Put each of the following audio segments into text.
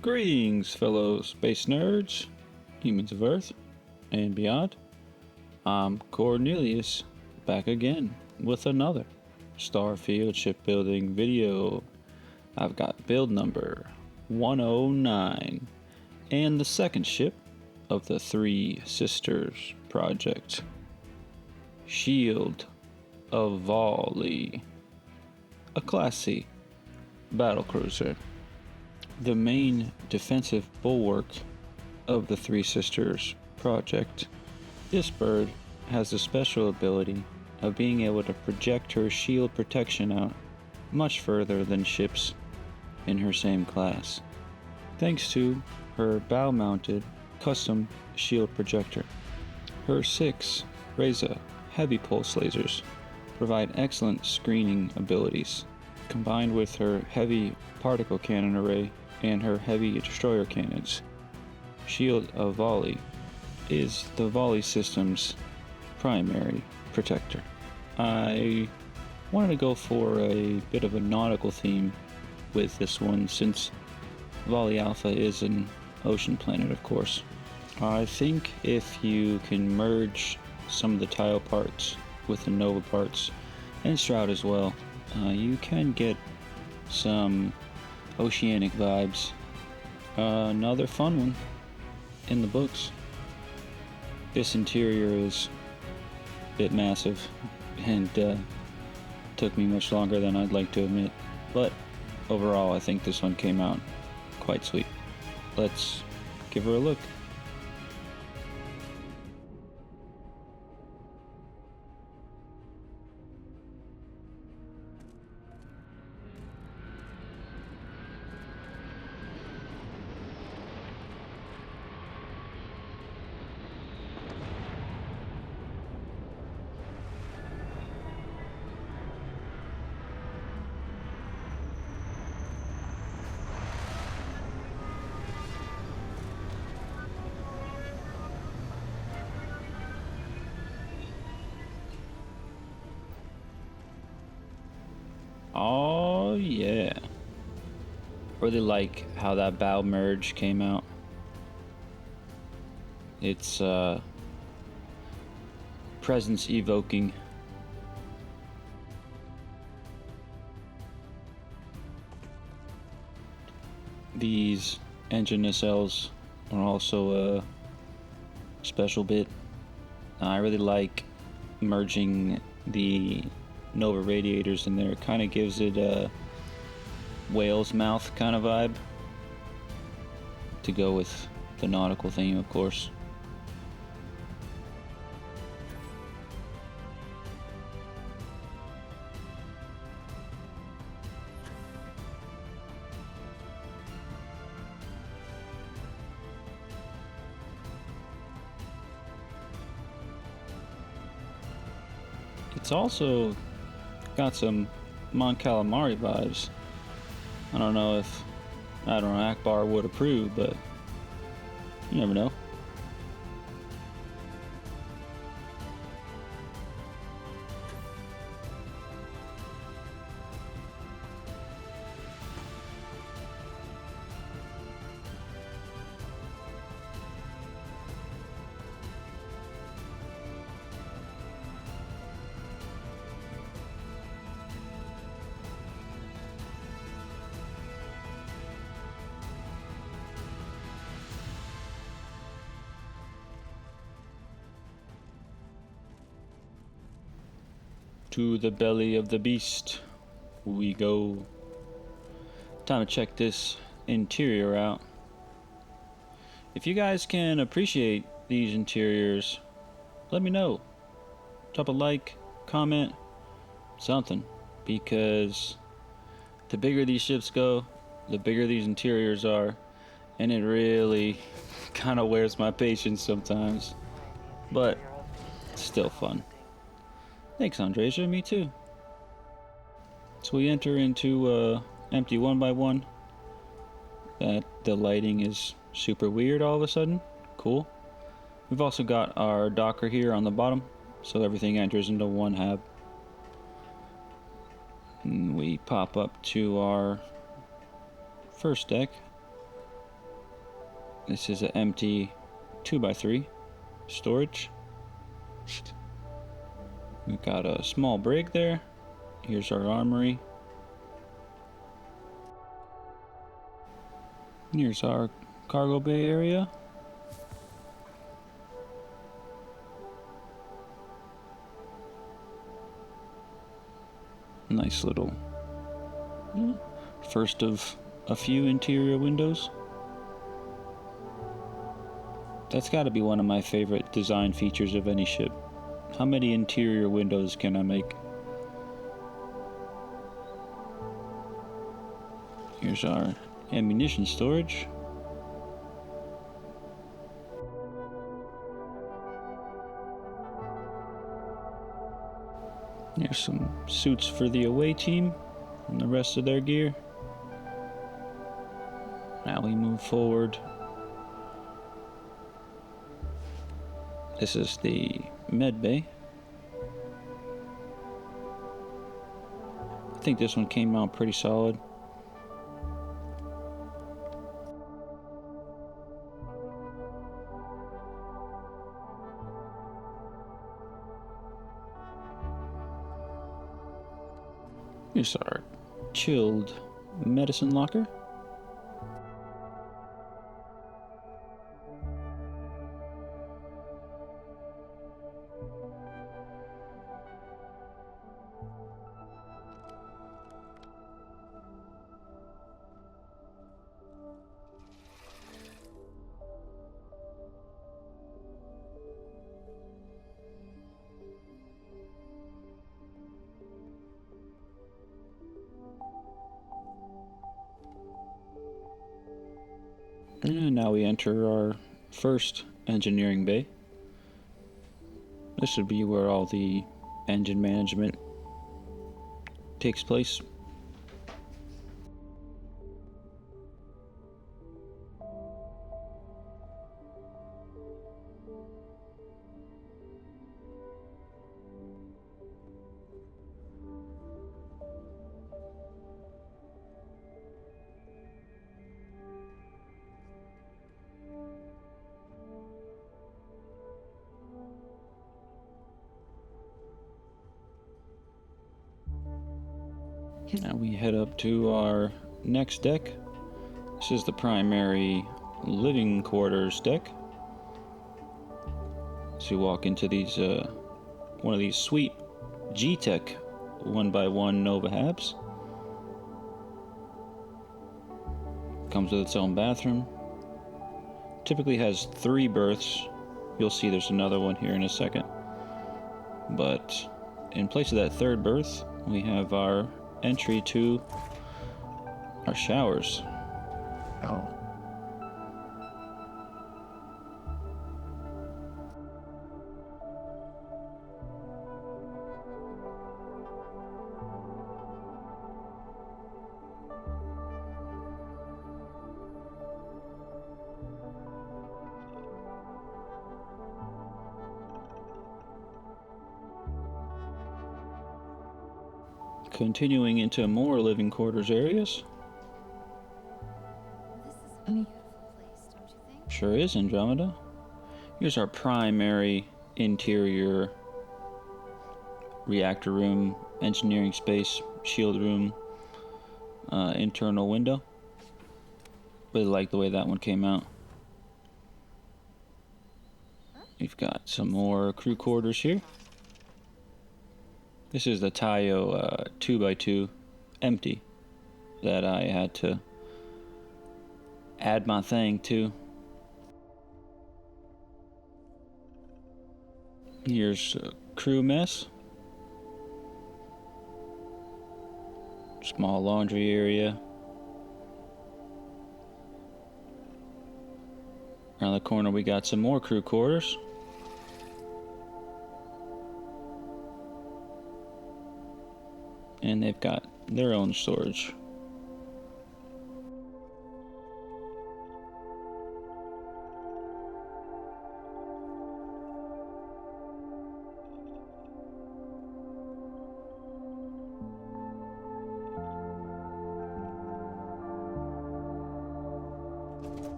Greetings, fellow space nerds, humans of Earth, and beyond. I'm Cornelius, back again with another Starfield shipbuilding video. I've got build number 109, and the second ship of the Three Sisters project, Shield of VOLLII, a Class C Battlecruiser. The main defensive bulwark of the Three Sisters project, this bird has the special ability of being able to project her shield protection out much further than ships in her same class, thanks to her bow-mounted custom shield projector. Her 6 Reza heavy pulse lasers provide excellent screening abilities, combined with her heavy particle cannon array and her heavy destroyer cannons. Shield of VOLLII is the VOLLII system's primary protector. I wanted to go for a bit of a nautical theme with this one, since Volii Alpha is an ocean planet, of course. I think if you can merge some of the Taiyo parts with the Nova parts, and Stroud as well, you can get some oceanic vibes. Another fun one in the books. This interior is a bit massive and took me much longer than I'd like to admit, but overall I think this one came out quite sweet. Let's give her a look. Oh yeah, really like how that bow merge came out. It's presence evoking. These engine nacelles are also a special bit. I really like merging the Nova radiators in there. It kind of gives it a whale's mouth kind of vibe to go with the nautical theme, of course. It's also got some Mon Calamari vibes. I don't know if Akbar would approve, but you never know. To the belly of the beast we go. Time to check this interior out. If you guys can appreciate these interiors, let me know. Drop a like, comment, something, because the bigger these ships go, the bigger these interiors are, and it really kind of wears my patience sometimes, but it's still fun. Thanks, Andresia, me too. So we enter into empty 1x1. The lighting is super weird all of a sudden. Cool. We've also got our docker here on the bottom, so everything enters into one hab. And we pop up to our first deck. This is an empty 2x3 storage. We've got a small brig there. Here's our armory. Here's our cargo bay area. Nice little first of a few interior windows. That's got to be one of my favorite design features of any ship. How many interior windows can I make? Here's our ammunition storage. Here's some suits for the away team and the rest of their gear. Now we move forward. This is the med bay. I think this one came out pretty solid. Here's our chilled medicine locker. And now we enter our first engineering bay. This should be where all the engine management takes place. Now we head up to our next deck. This is the primary living quarters deck. So you walk into these one of these sweet G-Tech 1x1 Nova Habs. Comes with its own bathroom. Typically has 3 berths. You'll see there's another one here in a second. But in place of that 3rd berth, we have our entry to our showers. Oh. Continuing into more living quarters areas. This is a beautiful place, don't you think? Sure is, Andromeda. Here's our primary interior reactor room, engineering space, shield room, internal window. Really like the way that one came out. We've got some more crew quarters here. This is the Taiyo 2x2 empty that I had to add my thing to. Here's a crew mess. Small laundry area. Around the corner we got some more crew quarters. And they've got their own storage.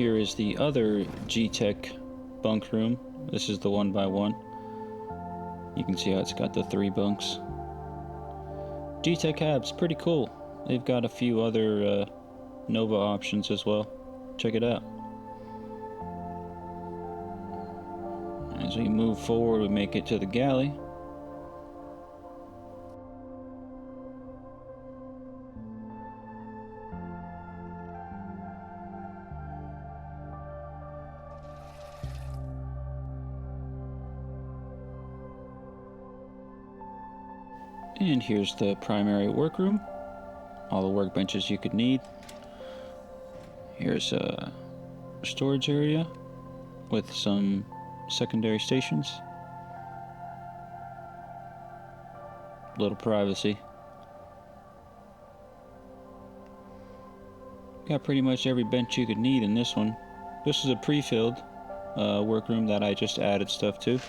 Here is the other G-Tech bunk room. This is the 1x1. You can see how it's got the 3 bunks. G-Tech Habs, pretty cool. They've got a few other Nova options as well. Check it out. As we move forward, we make it to the galley. And here's the primary workroom. All the workbenches you could need. Here's a storage area with some secondary stations. Little privacy. Got pretty much every bench you could need in this one. This is a pre-filled workroom that I just added stuff to.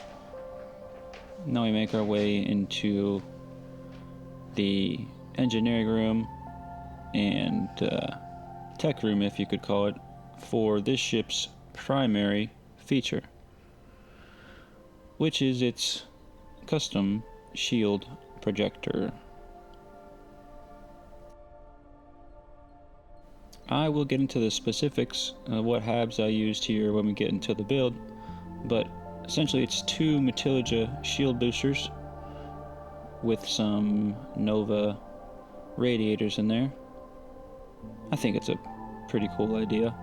Now we make our way into the engineering room and tech room, if you could call it, for this ship's primary feature, which is its custom shield projector. I will get into the specifics of what Habs I used here when we get into the build, but essentially it's 2 Matilija shield boosters with some Nova radiators in there. I think it's a pretty cool idea.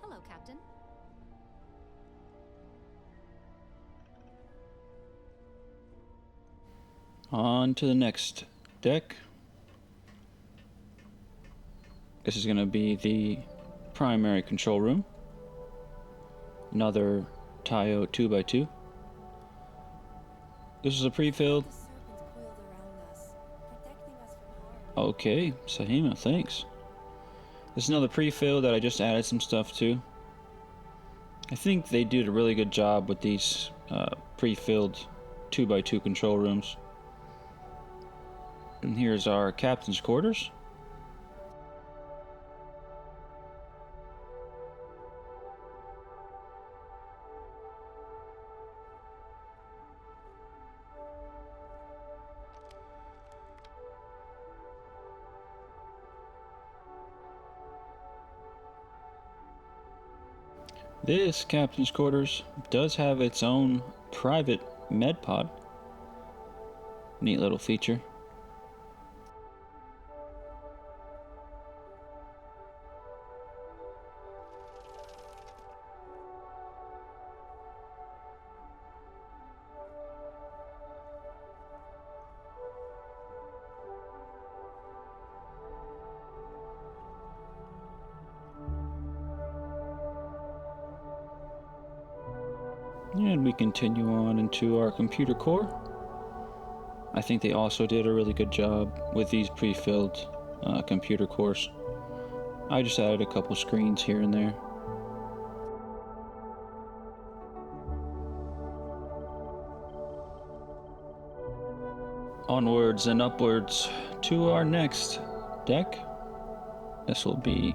Hello, Captain. On to the next deck. This is going to be the primary control room. Another Taiyo 2x2. This is a pre-filled. Okay, Sahima, thanks. This is another pre-fill that I just added some stuff to. I think they did a really good job with these pre-filled 2x2 control rooms. And here's our captain's quarters. This captain's quarters does have its own private med pod. Neat little feature. And we continue on into our computer core. I think they also did a really good job with these pre-filled computer cores. I just added a couple screens here and there. Onwards and upwards to our next deck. This will be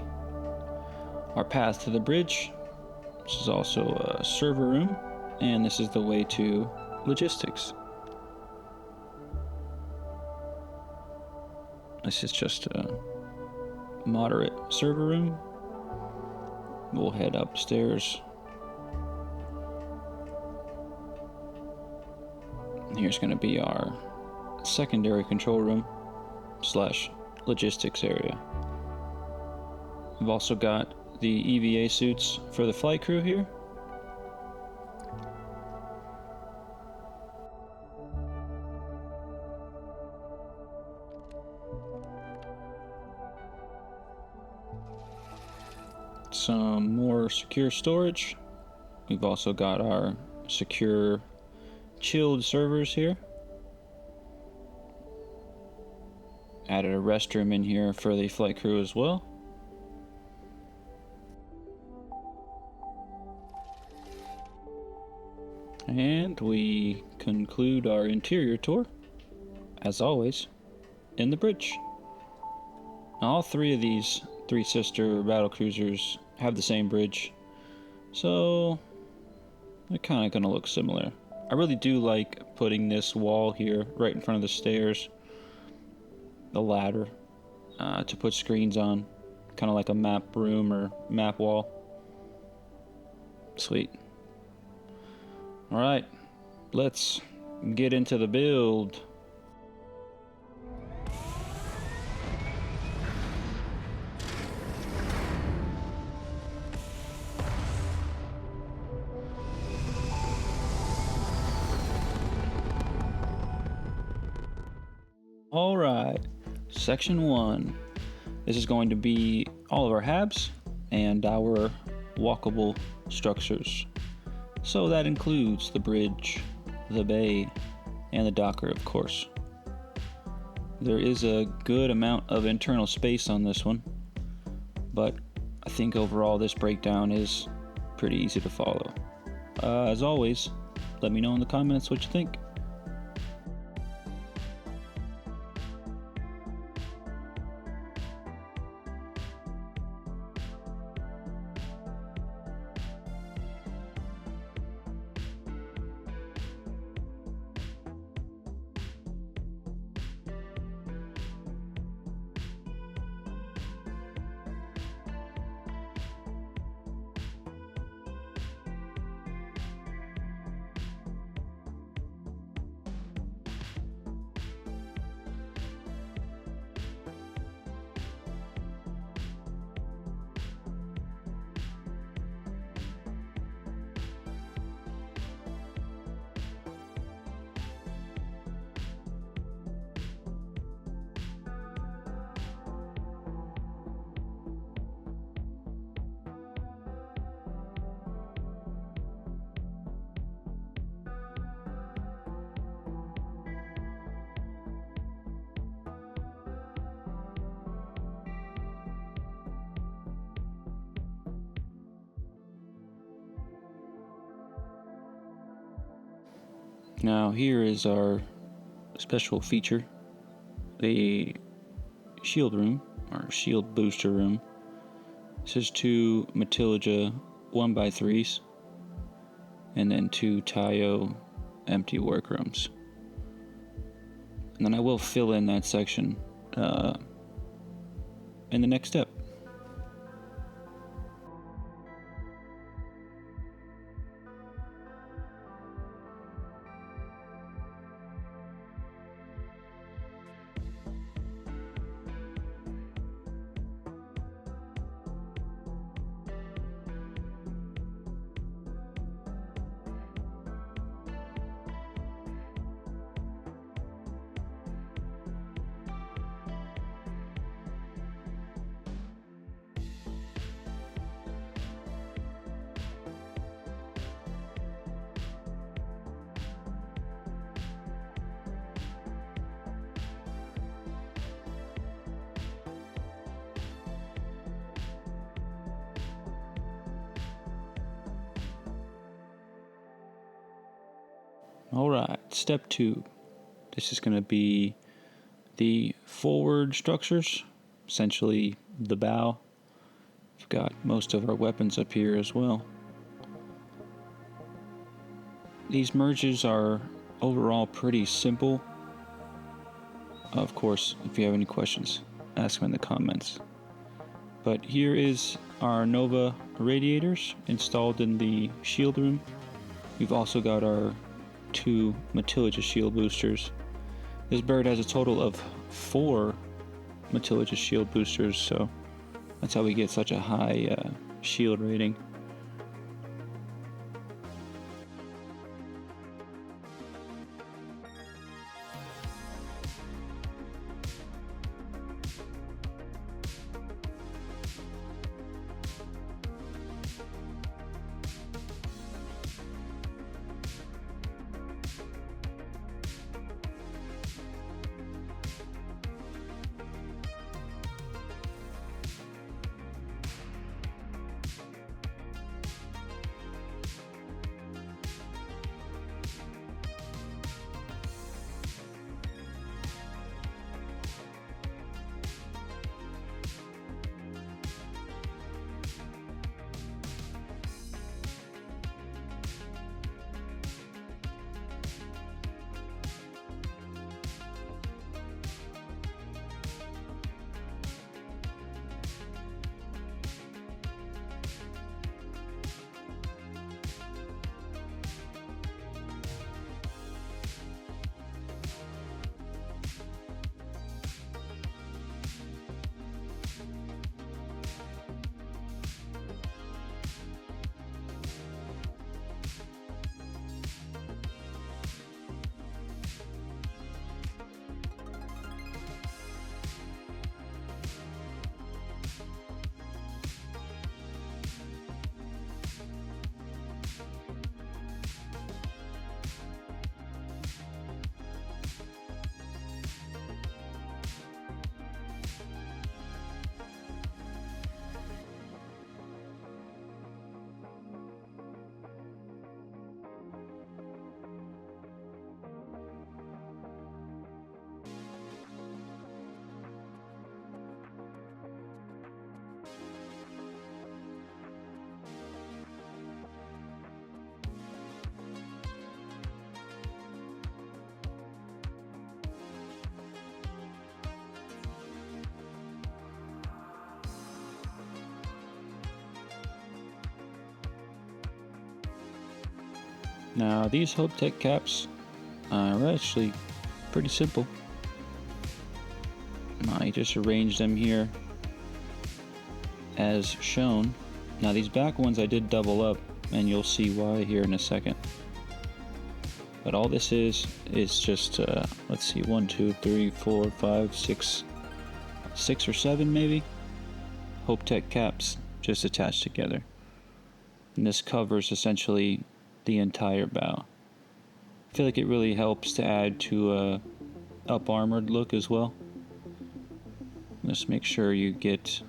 our path to the bridge. This is also a server room, and this is the way to logistics. This is just a moderate server room. We'll head upstairs. Here's going to be our secondary control room / logistics area. We've also got the EVA suits for the flight crew here. Some more secure storage. We've also got our secure chilled servers here. Added a restroom in here for the flight crew as well. And we conclude our interior tour, as always, in the bridge. All three of these three sister battlecruisers have the same bridge, so they're kind of going to look similar. I really do like putting this wall here right in front of the stairs, the ladder, to put screens on, kind of like a map room or map wall. Sweet. Alright, let's get into the build. Alright, section 1. This is going to be all of our habs and our walkable structures. So that includes the bridge, the bay, and the docker, of course. There is a good amount of internal space on this one, but I think overall this breakdown is pretty easy to follow. As always, let me know in the comments what you think. Now here is our special feature, the shield room, or shield booster room. This is 2 Matilda 1x3s, and then 2 Taiyo empty workrooms. And then I will fill in that section in the next step. Alright, step 2. This is going to be the forward structures, essentially the bow. We've got most of our weapons up here as well. These merges are overall pretty simple. Of course, if you have any questions, ask them in the comments. But here is our Nova radiators installed in the shield room. We've also got our 2 Matilija shield boosters. This bird has a total of 4 Matilija shield boosters, so that's how we get such a high shield rating. Now these Hope Tech caps are actually pretty simple. I just arranged them here as shown. Now these back ones I did double up, and you'll see why here in a second. But all this is just let's see, 1, 2, 3, 4, 5, 6 or 7 maybe Hope Tech caps just attached together, and this covers essentially the entire bow. I feel like it really helps to add to a up armored look as well. Just make sure you get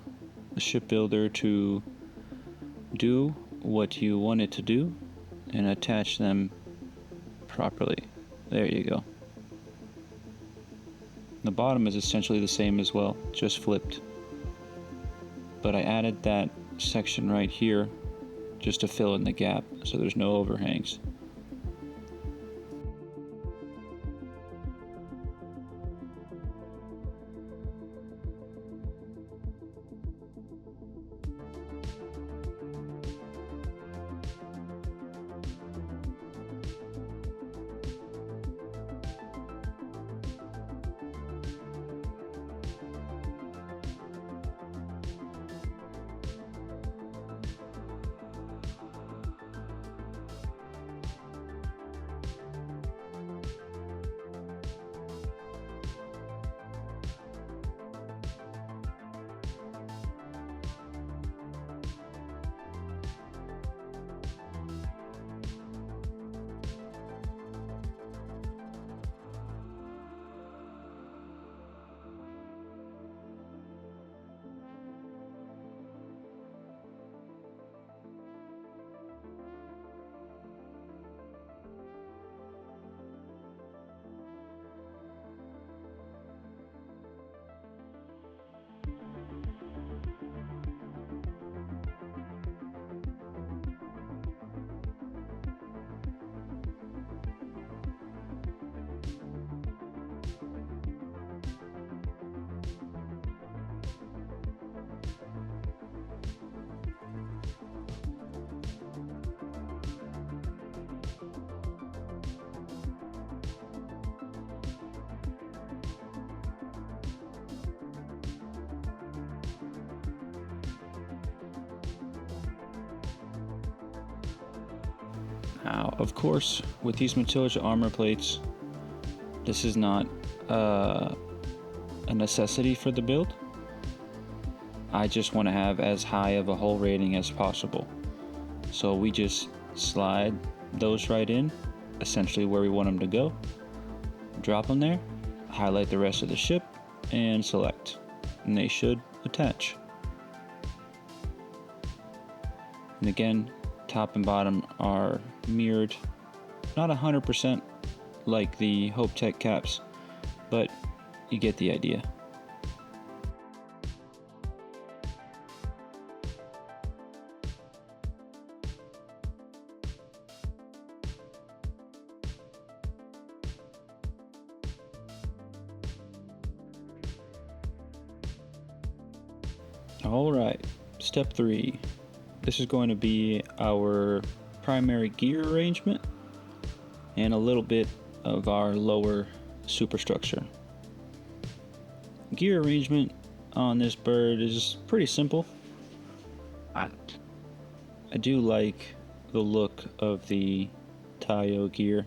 the shipbuilder to do what you want it to do and attach them properly. There you go. The bottom is essentially the same as well, just flipped. But I added that section right here just to fill in the gap so there's no overhangs. Now, of course, with these Matilda armor plates, this is not a necessity for the build. I just want to have as high of a hull rating as possible. So we just slide those right in, essentially where we want them to go. Drop them there, highlight the rest of the ship, and select. And they should attach. And again, top and bottom are mirrored, not 100% like the Hope Tech caps, but you get the idea. Alright, step 3. This is going to be our primary gear arrangement and a little bit of our lower superstructure. Gear arrangement on this bird is pretty simple. I do like the look of the Taiyo gear.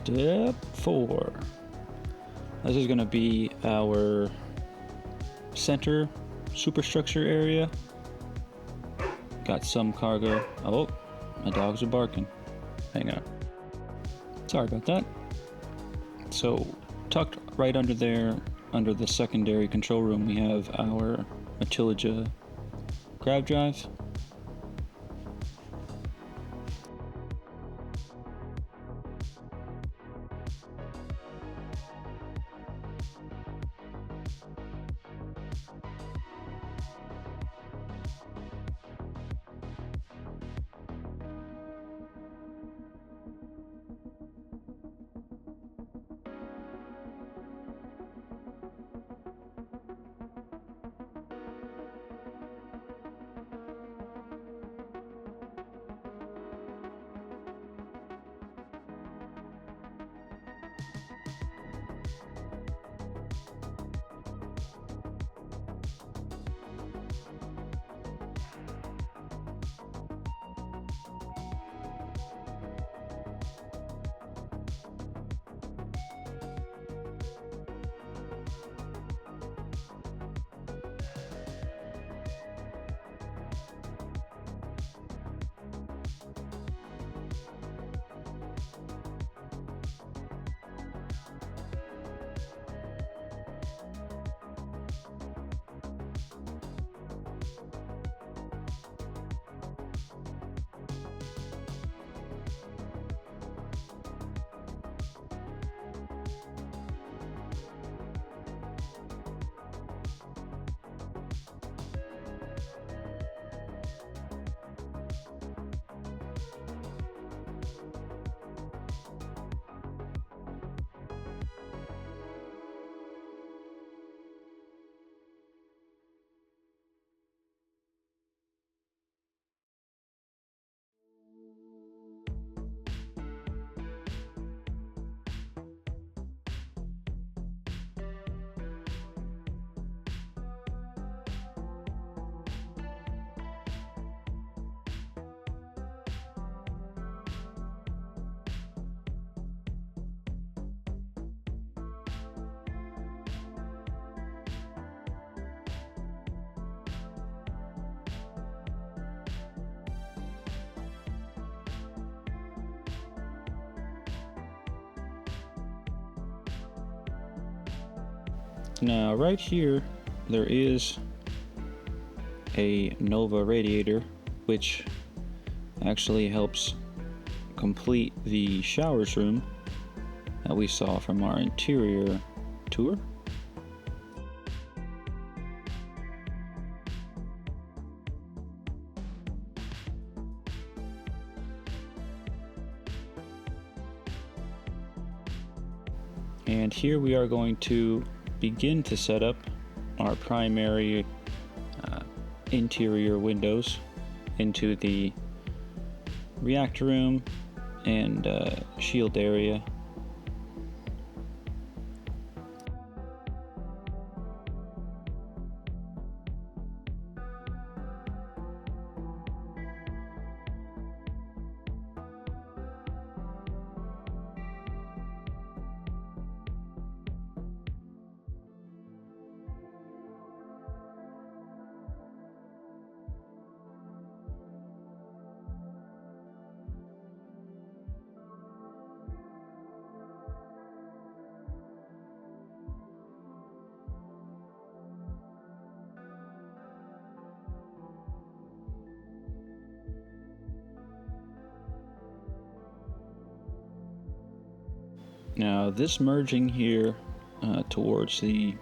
Step 4. This is going to be our center superstructure area. Got some cargo. Oh, my dogs are barking. Hang on. Sorry about that. So, tucked right under there, under the secondary control room, we have our Matilda grav drive. Now, right here, there is a Nova radiator, which actually helps complete the showers room that we saw from our interior tour. And here we are going to begin to set up our primary interior windows into the reactor room and shield area. Now, this merging here towards the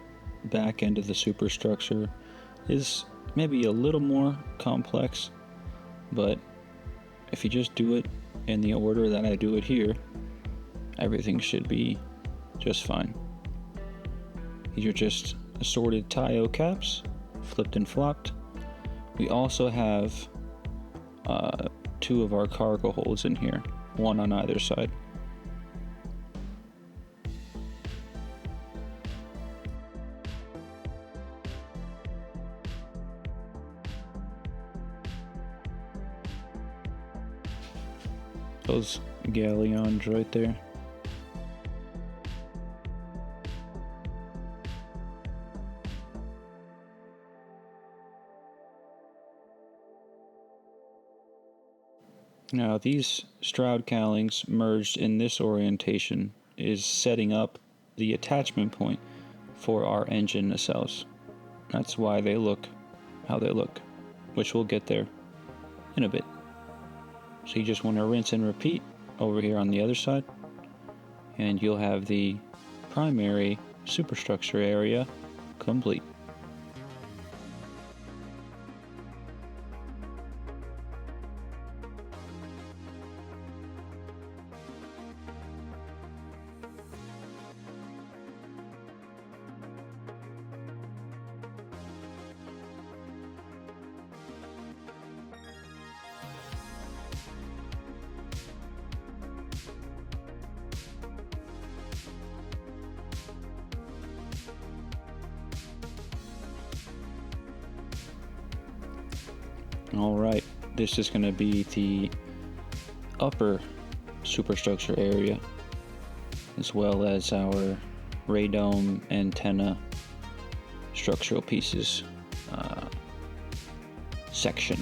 back end of the superstructure is maybe a little more complex, but if you just do it in the order that I do it here, everything should be just fine. These are just assorted Taiyo caps, flipped and flopped. We also have 2 of our cargo holds in here, one on either side. Those galleons right there. Now, these Stroud cowlings merged in this orientation is setting up the attachment point for our engine nacelles. That's why they look how they look, which we'll get there in a bit. So you just want to rinse and repeat over here on the other side, and you'll have the primary superstructure area complete. Alright, this is going to be the upper superstructure area, as well as our radome antenna structural pieces section.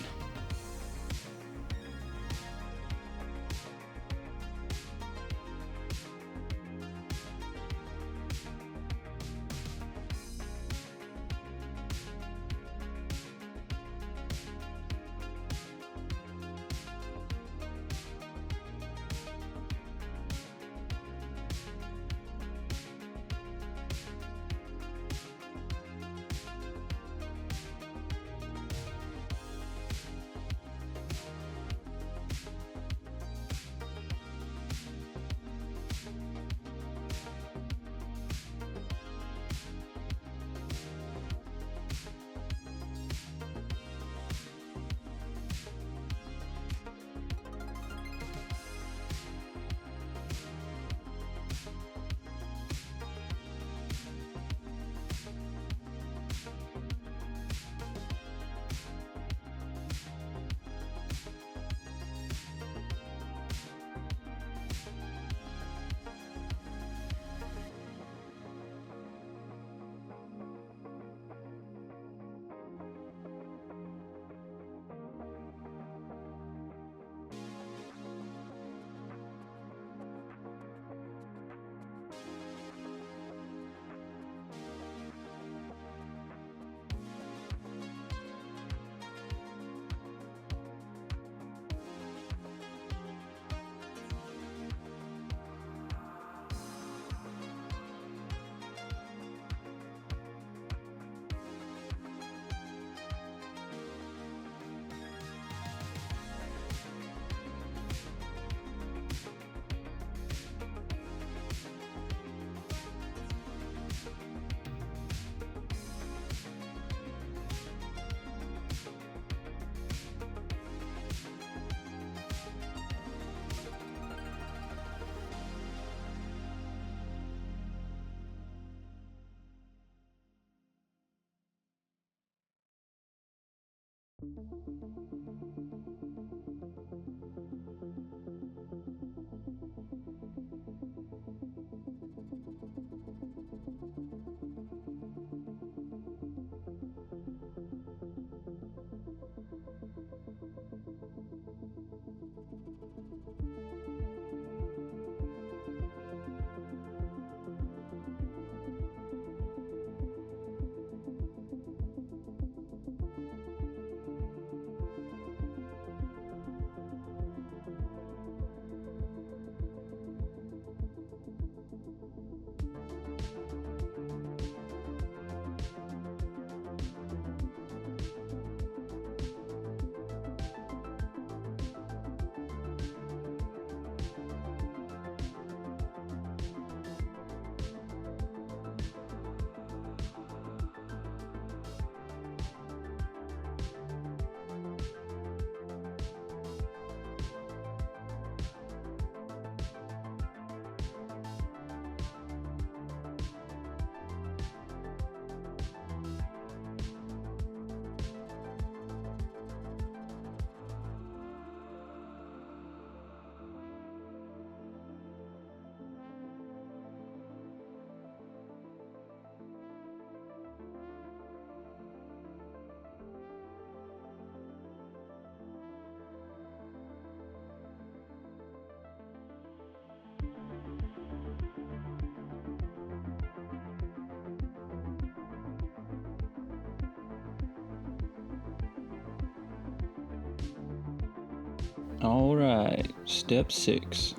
Alright, step 6.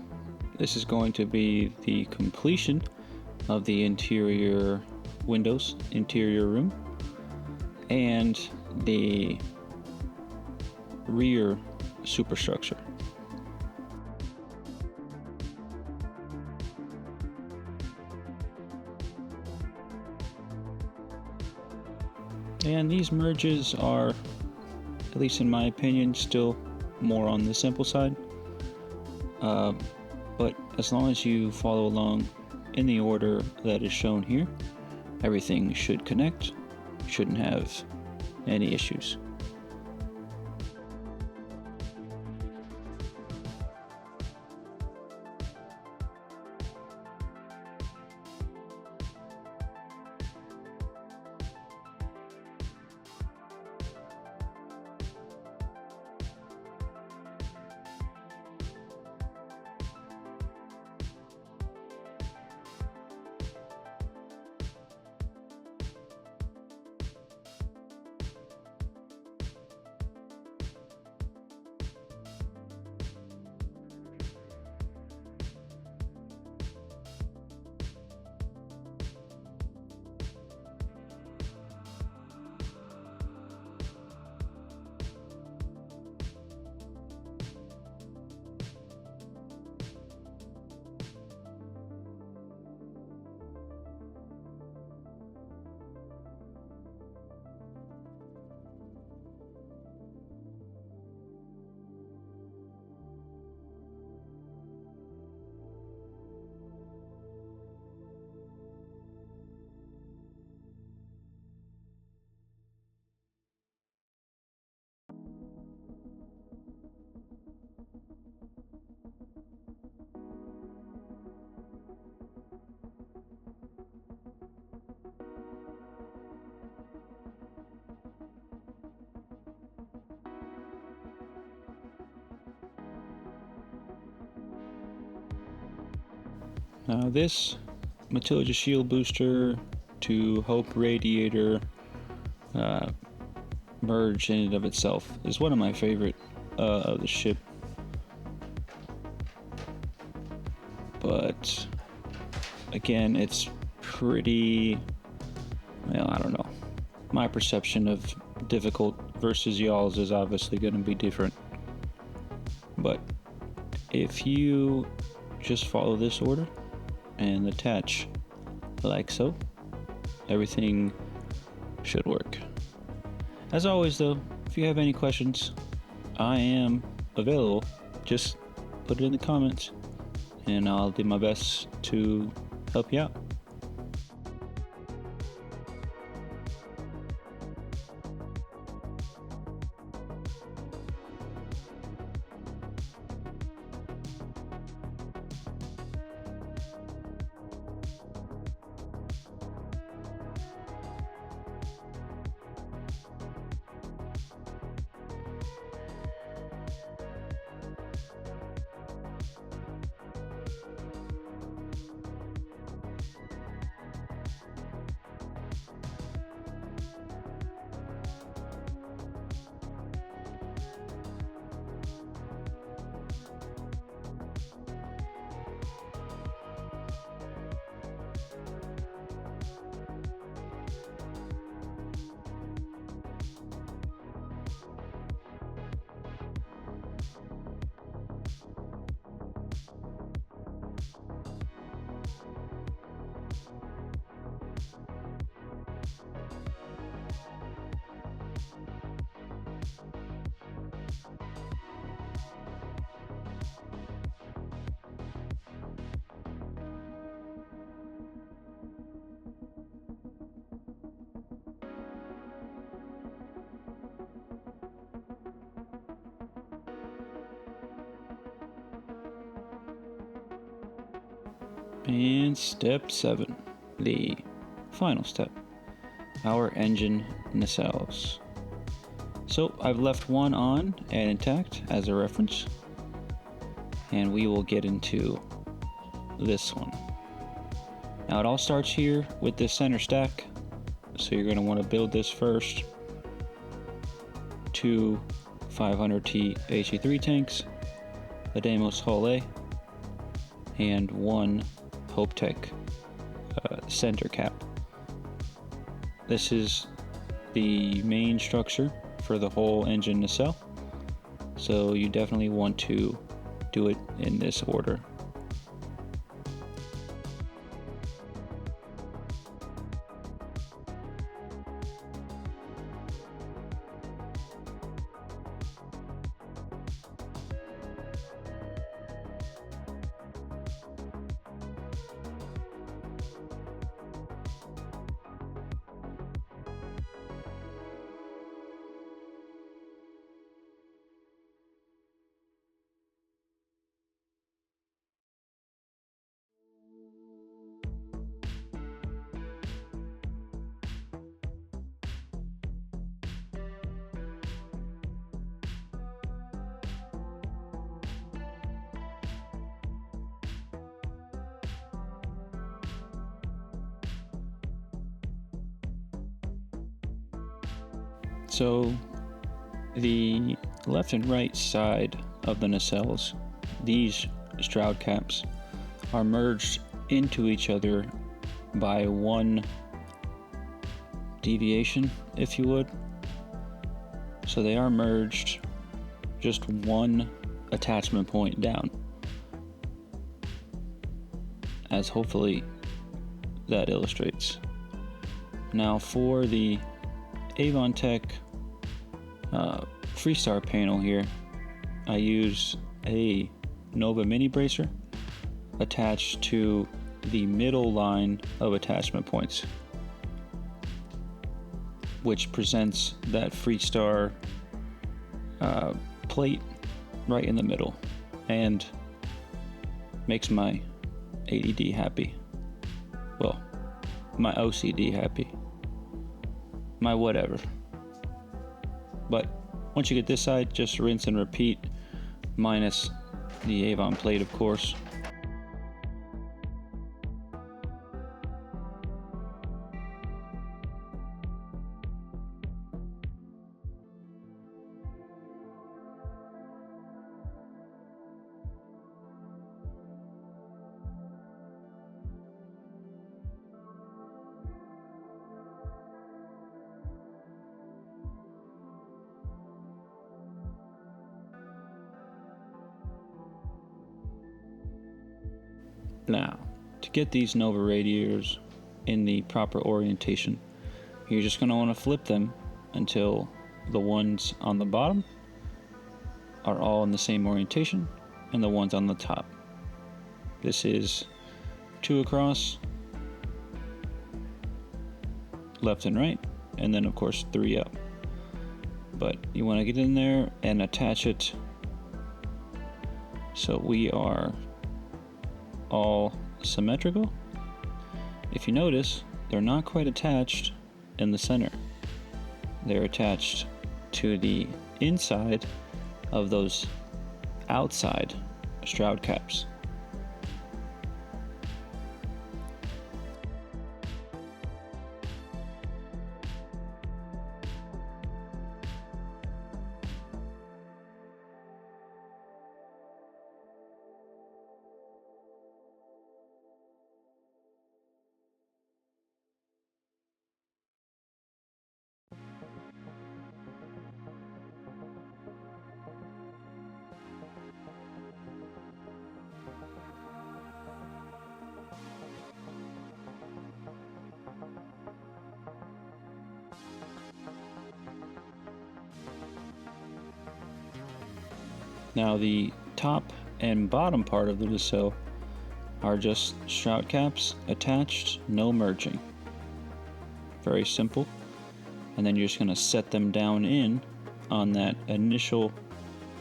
This is going to be the completion of the interior windows, interior room, and the rear superstructure. And these merges are, at least in my opinion, still more on the simple side. But as long as you follow along in the order that is shown here, everything should connect, shouldn't have any issues. Now this Matilda shield booster to Hope radiator merge in and of itself is one of my favorite of the ship. But again, it's pretty, well, I don't know. My perception of difficult versus y'all's is obviously going to be different. But if you just follow this order and attach like so, everything should work. As always though, if you have any questions, I am available. Just put it in the comments and I'll do my best to help you out. And step 7, the final step, our engine nacelles. So I've left one on and intact as a reference, and we will get into this one. Now it all starts here with this center stack, so you're going to want to build this first to 500T HE3 tanks, a Deimos Hull A, and one HopeTech center cap. This is the main structure for the whole engine nacelle, so you definitely want to do it in this order. So the left and right side of the nacelles, these Stroud caps, are merged into each other by one deviation, if you would. So they are merged just one attachment point down, as hopefully that illustrates. Now for the Avon Tech Freestar panel here, I use a Nova mini bracer attached to the middle line of attachment points, which presents that Freestar plate right in the middle and makes my ADD happy. Well, my OCD happy. My whatever. But once you get this side, just rinse and repeat, minus the Avon plate, of course. Now, to get these Nova radiators in the proper orientation, you're just going to want to flip them until the ones on the bottom are all in the same orientation and the ones on the top. This is 2 across, left and right, and then of course 3 up. But you want to get in there and attach it so we are all symmetrical. If you notice, they're not quite attached in the center. They're attached to the inside of those outside Stroud caps. Now the top and bottom part of the nacelle are just Stroud caps attached, no merging. Very simple. And then you're just going to set them down in on that initial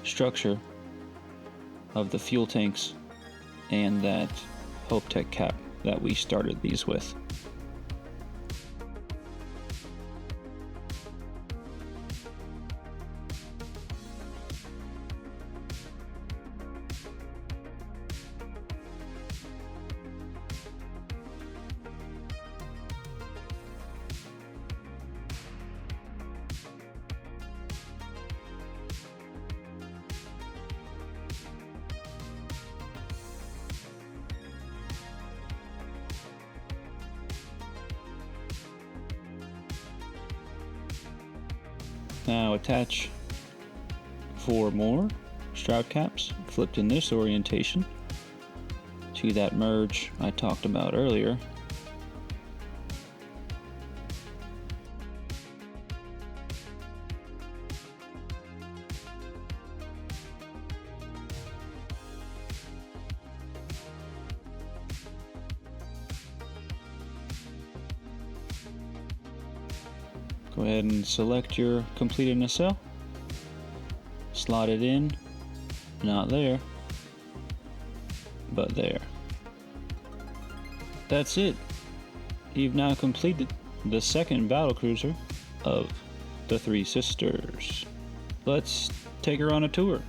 structure of the fuel tanks and that HopeTech cap that we started these with. Now attach 4 more Stroud caps flipped in this orientation to that merge I talked about earlier. Go ahead and select your completed nacelle, slot it in, not there, but there. That's it. You've now completed the second battlecruiser of the Three Sisters. Let's take her on a tour.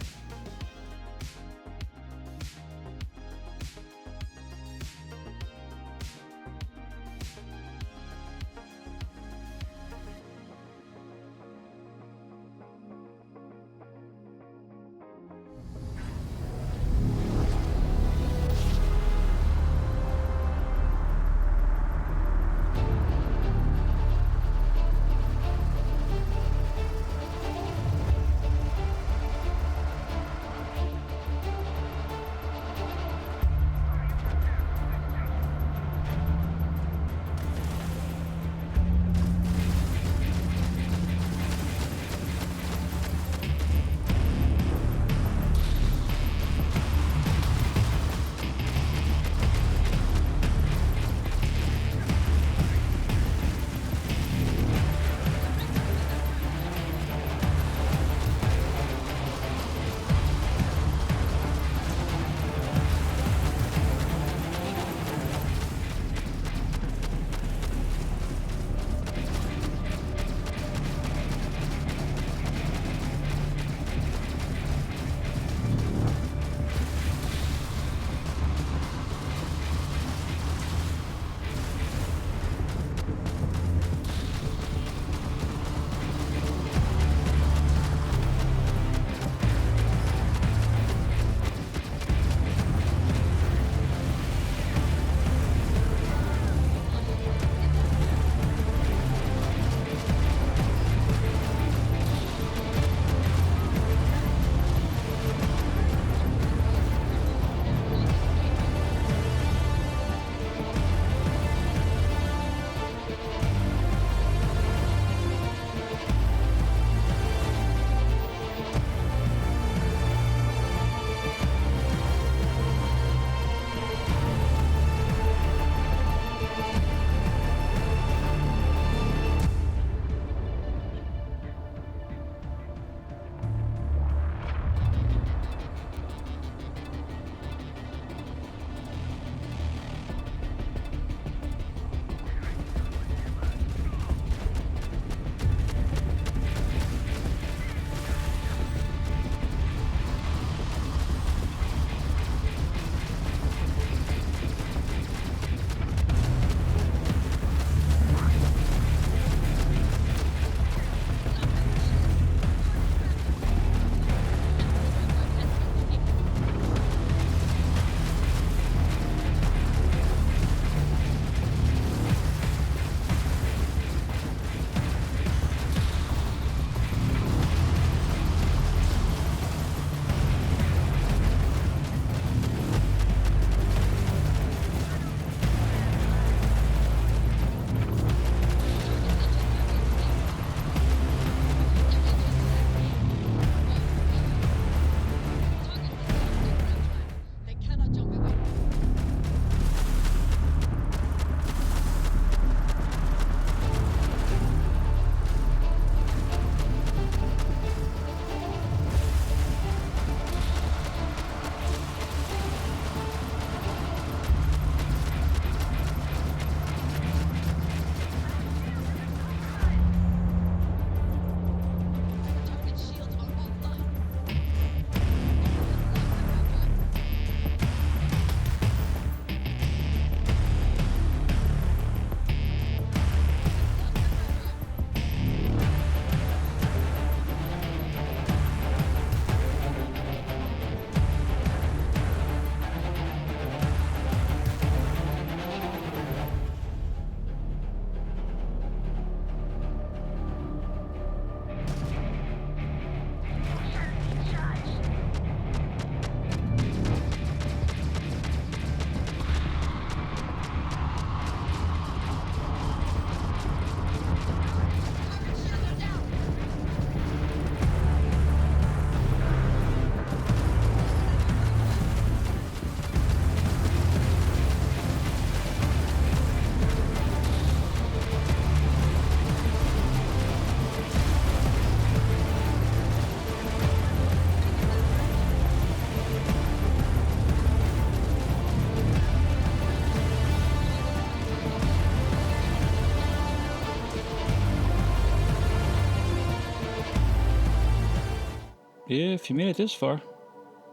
if you made it this far,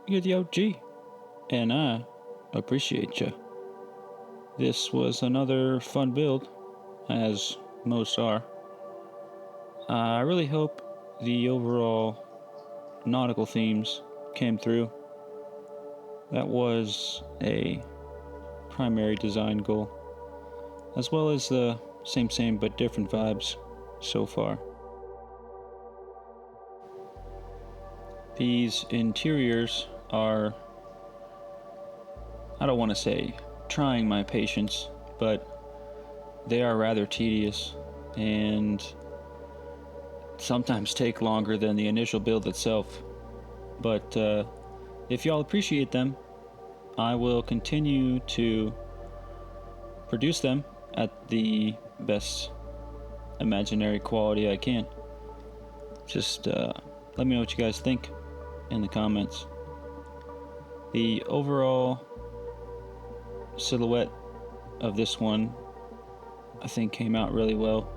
you're the OG, and I appreciate you. This was another fun build, as most are. I really hope the overall nautical themes came through. That was a primary design goal, as well as the same but different vibes so far. These interiors are, I don't want to say trying my patience, but they are rather tedious and sometimes take longer than the initial build itself. But if y'all appreciate them, I will continue to produce them at the best imaginary quality I can. Just let me know what you guys think in the comments. The overall silhouette of this one, I think, came out really well.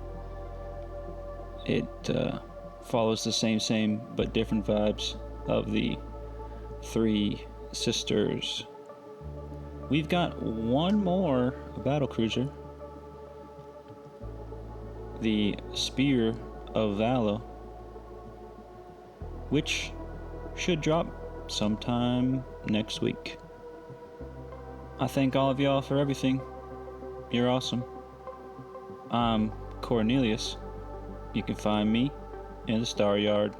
It follows the same but different vibes of the three sisters. We've got one more battlecruiser, the Spear of Valor, which should drop sometime next week. I thank all of y'all for everything. You're awesome. I'm Cornelius. You can find me in the Star Yard.